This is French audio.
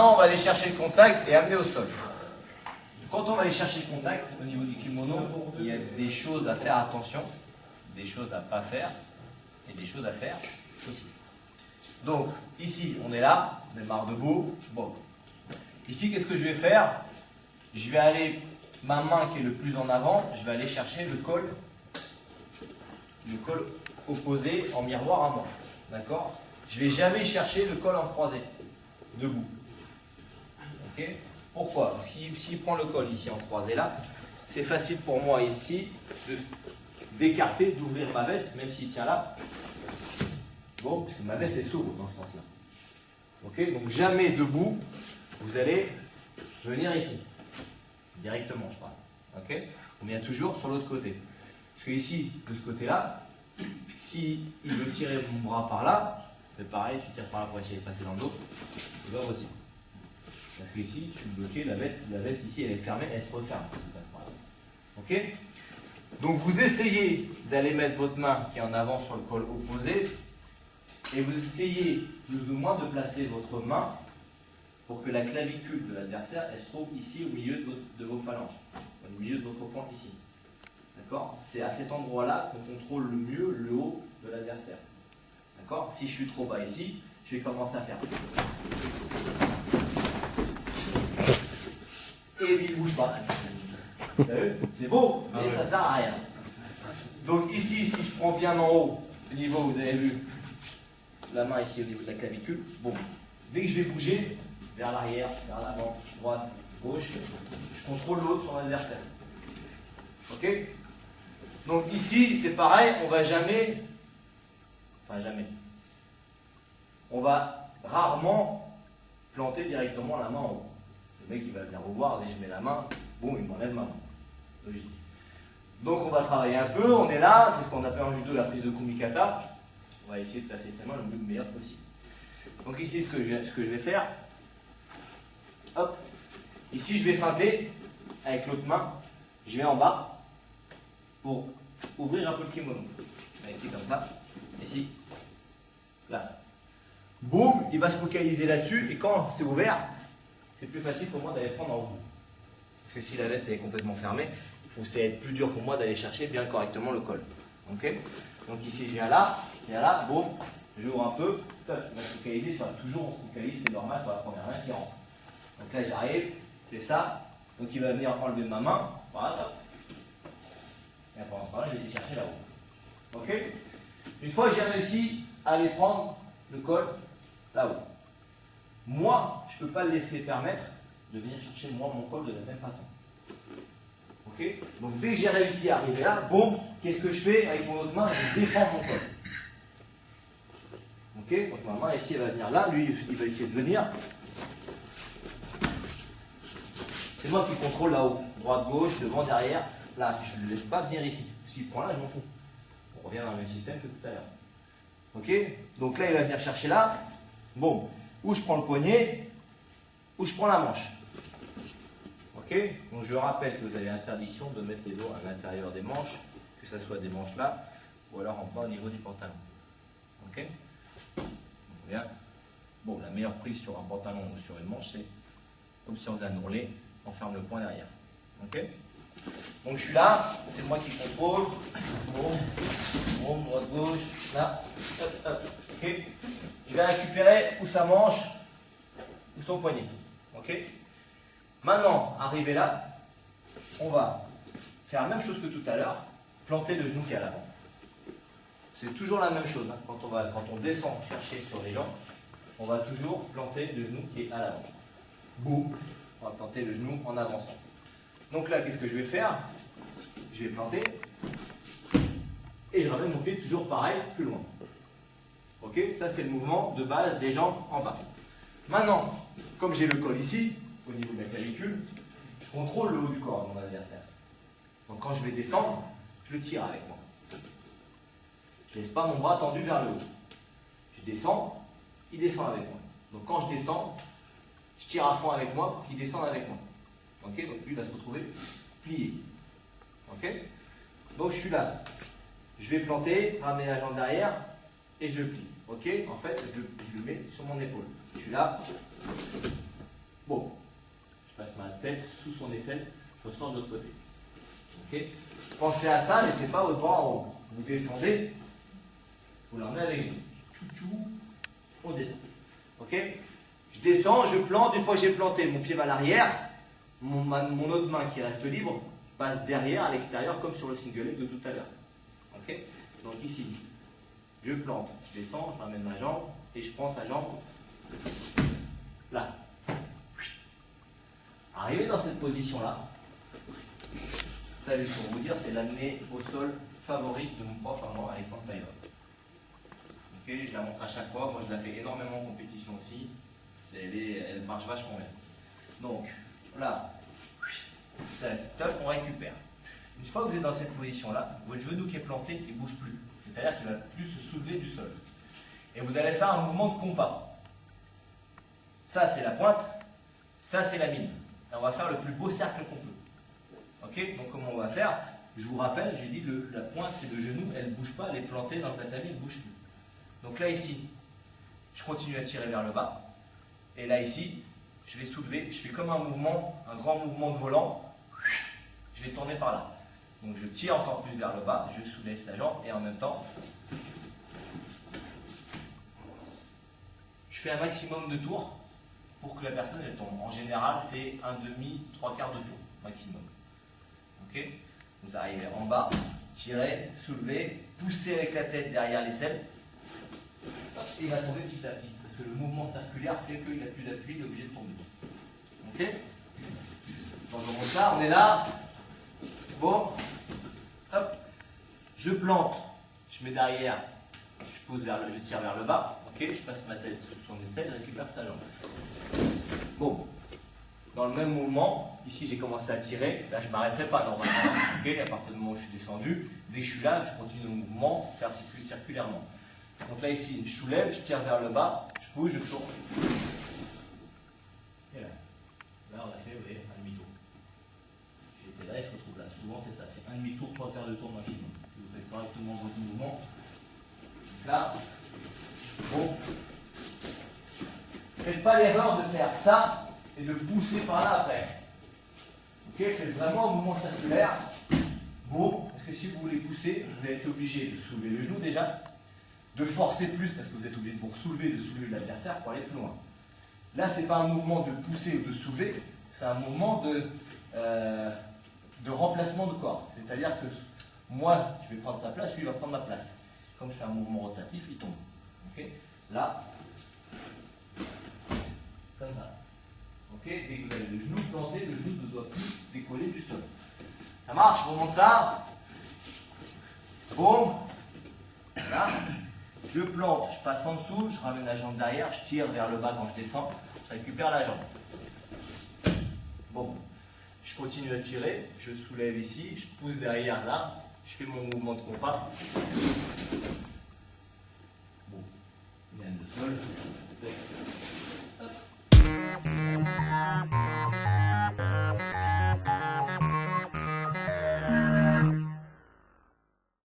Maintenant, on va aller chercher le contact et amener au sol. Quand on va aller chercher le contact, au niveau du kimono, il y a des choses à faire attention, des choses à ne pas faire et des choses à faire aussi. Donc, ici, on est là, on démarre debout. Bon. Ici, qu'est-ce que je vais faire? Je vais aller, ma main qui est le plus en avant, je vais aller chercher le col opposé en miroir à moi. D'accord? Je ne vais jamais chercher le col en croisé, debout. Ok? Pourquoi? Parce que s'il prend le col ici en croisé là, c'est facile pour moi ici d'écarter, d'ouvrir ma veste, même s'il tient là. Bon, parce que ma veste est s'ouvre dans ce sens-là. Ok? Donc jamais debout, vous allez venir ici. Directement, je parle. Ok? On vient toujours sur l'autre côté. Parce que ici, de ce côté-là, si il veut tirer mon bras par là, c'est pareil, tu tires par là pour essayer de passer dans le dos, tu vas aussi. Parce que ici, je suis bloqué, la veste ici, elle est fermée, elle se referme. Ok? Donc vous essayez d'aller mettre votre main qui est en avant sur le col opposé, et vous essayez plus ou moins de placer votre main pour que la clavicule de l'adversaire, elle se trouve ici au milieu de vos phalanges, au milieu de votre pointe ici. D'accord? C'est à cet endroit-là qu'on contrôle le mieux le haut de l'adversaire. D'accord? Si je suis trop bas ici, je vais commencer à faire. Et il ne bouge pas. C'est beau, mais ça ne sert à rien. Donc ici, si je prends bien en haut, au niveau, vous avez vu, la main ici au niveau de la clavicule, bon, dès que je vais bouger, vers l'arrière, vers l'avant, droite, gauche, je contrôle l'autre sur l'adversaire. Ok? Donc ici, c'est pareil, on va jamais, on va rarement planter directement la main en haut. Le mec, il va venir vous voir, dès que je mets la main, boum, il m'enlève ma main. Logique. Donc on va travailler un peu, on est là, c'est ce qu'on appelle en judo la prise de kumikata. On va essayer de placer sa main le meilleur possible. Donc ici, ce que je vais faire, hop, ici je vais feinter avec l'autre main, je vais en bas pour ouvrir un peu le kimono. Là, ici comme ça, ici, là. Boum, il va se focaliser là-dessus et quand c'est ouvert, c'est plus facile pour moi d'aller prendre en haut. Parce que si la veste elle est complètement fermée, c'est être plus dur pour moi d'aller chercher bien correctement le col. Ok? Donc ici je viens là, boum, j'ouvre un peu, toc, il va se focaliser sur toujours on se focalise, c'est normal sur la première main qui rentre. Donc là j'arrive, je fais ça, donc il va venir enlever ma main, voilà, top. Et pendant ce temps-là, je vais aller chercher là-haut. Ok? Une fois que j'ai réussi à aller prendre le col là-haut, moi, je ne peux pas le laisser permettre de venir chercher moi mon col de la même façon. Ok? Donc dès que j'ai réussi à arriver là, bon, qu'est-ce que je fais avec mon autre main? Je défends mon col. Ok? Donc ma main ici, elle va venir là, lui, il va essayer de venir. C'est moi qui contrôle là-haut, droite, gauche, devant, derrière. Là, je ne le laisse pas venir ici. S'il prend là, je m'en fous. On revient dans le même système que tout à l'heure. Ok? Donc là, il va venir chercher là. Bon, où je prends le poignet, où je prends la manche. Ok? Donc je rappelle que vous avez l'interdiction de mettre les doigts à l'intérieur des manches, que ce soit des manches là, ou alors en bas au niveau du pantalon. Ok? Bien. Bon, la meilleure prise sur un pantalon ou sur une manche, c'est comme si on faisait un ourlet, on ferme le poing derrière. Ok? Donc je suis là, c'est moi qui contrôle. Bon, droite, gauche, là. Hop, hop. Ok? Je vais récupérer ou sa manche, ou son poignet. Ok? Maintenant, arrivé là, on va faire la même chose que tout à l'heure, planter le genou qui est à l'avant. C'est toujours la même chose. Hein. Quand on descend chercher sur les jambes, on va toujours planter le genou qui est à l'avant. Boum, on va planter le genou en avançant. Donc là, qu'est-ce que je vais faire? Je vais planter et je ramène mon pied toujours pareil, plus loin. Ok? Ça, c'est le mouvement de base des jambes en bas. Maintenant, comme j'ai le col ici, au niveau de la clavicule, je contrôle le haut du corps de mon adversaire. Donc quand je vais descendre, je le tire avec moi. Je ne laisse pas mon bras tendu vers le haut. Je descends, il descend avec moi. Donc quand je descends, je tire à fond avec moi pour qu'il descende avec moi. Ok? Donc lui, il va se retrouver plié. Ok? Donc je suis là. Je vais planter, ramener la jambe derrière et je le plie. Ok? En fait, je le mets sur mon épaule. Je suis là. Bon, je passe ma tête sous son aisselle, je ressors de l'autre côté. Ok? Pensez à ça, laissez pas votre bras en haut. Vous descendez, vous l'emmenez avec vous. Tchou-tchou, on descend. Ok? Je descends, je plante, une fois que j'ai planté, mon pied va à l'arrière, mon autre main qui reste libre passe derrière, à l'extérieur, comme sur le single leg de tout à l'heure. Ok? Donc ici, je plante, je descends, je ramène ma jambe, et je prends sa jambe là. Arrivé dans cette position-là, ça, juste pour vous dire, c'est l'amener au sol favorite de mon prof à moi, Alexandre Taïva. Ok, je la montre à chaque fois, moi je la fais énormément en compétition aussi, elle marche vachement bien. Donc, là, top, on récupère. Une fois que vous êtes dans cette position-là, votre genou qui est planté, il ne bouge plus. C'est-à-dire qu'il ne va plus se soulever du sol. Et vous allez faire un mouvement de compas. Ça, c'est la pointe, ça, c'est la mine. Et on va faire le plus beau cercle qu'on peut. Ok? Donc, comment on va faire? Je vous rappelle, j'ai dit que la pointe, c'est le genou, elle ne bouge pas, elle est plantée dans le tatami, elle ne bouge plus. Donc là, ici, je continue à tirer vers le bas. Et là, ici, je vais soulever, je fais comme un mouvement, un grand mouvement de volant. Je vais tourner par là. Donc je tire encore plus vers le bas, je soulève sa jambe et en même temps, je fais un maximum de tours pour que la personne elle tombe. En général, c'est un demi, trois quarts de tour maximum. Ok? Vous arrivez en bas, tirez, soulevez, poussez avec la tête derrière l'aisselle et il va tomber petit à petit. Parce que le mouvement circulaire fait qu'il n'a plus d'appui, il est obligé de tomber. Ok? Donc ça, on est là. Bon, hop, je plante, je mets derrière, je tire vers le bas, ok, je passe ma tête sous son aisselle, je récupère sa jambe. Bon, dans le même mouvement, ici j'ai commencé à tirer, là je ne m'arrêterai pas normalement, ok, à partir du moment où je suis descendu, dès que je suis là, je continue le mouvement, faire circulairement. Donc là ici, je soulève, je tire vers le bas, je bouge, je tourne. Et là, on a fait, vous voyez, un demi-tour. J'étais là, il se retrouve là. Souvent, c'est ça, c'est un demi-tour, trois quarts de tour maximum. Si vous faites correctement votre mouvement. Donc là, bon. Faites pas l'erreur de faire ça et de pousser par là après. Ok, faites vraiment un mouvement circulaire. Bon, parce que si vous voulez pousser, vous allez être obligé de soulever le genou déjà, de forcer plus parce que vous êtes obligé de vous soulever, de soulever l'adversaire pour aller plus loin. Là, ce n'est pas un mouvement de pousser ou de soulever, c'est un mouvement de remplacement de corps. C'est-à-dire que moi, je vais prendre sa place, lui, il va prendre ma place. Comme je fais un mouvement rotatif, il tombe. Okay, là, comme ça. Okay, dès que vous avez le genou planté, le genou ne doit plus décoller du sol. Ça marche, on remonte ça. Boum. Voilà. Je plante, je passe en dessous, je ramène la jambe derrière, je tire vers le bas quand je descends, je récupère la jambe. Bon. Je continue à tirer, je soulève ici, je pousse derrière là, je fais mon mouvement de compas.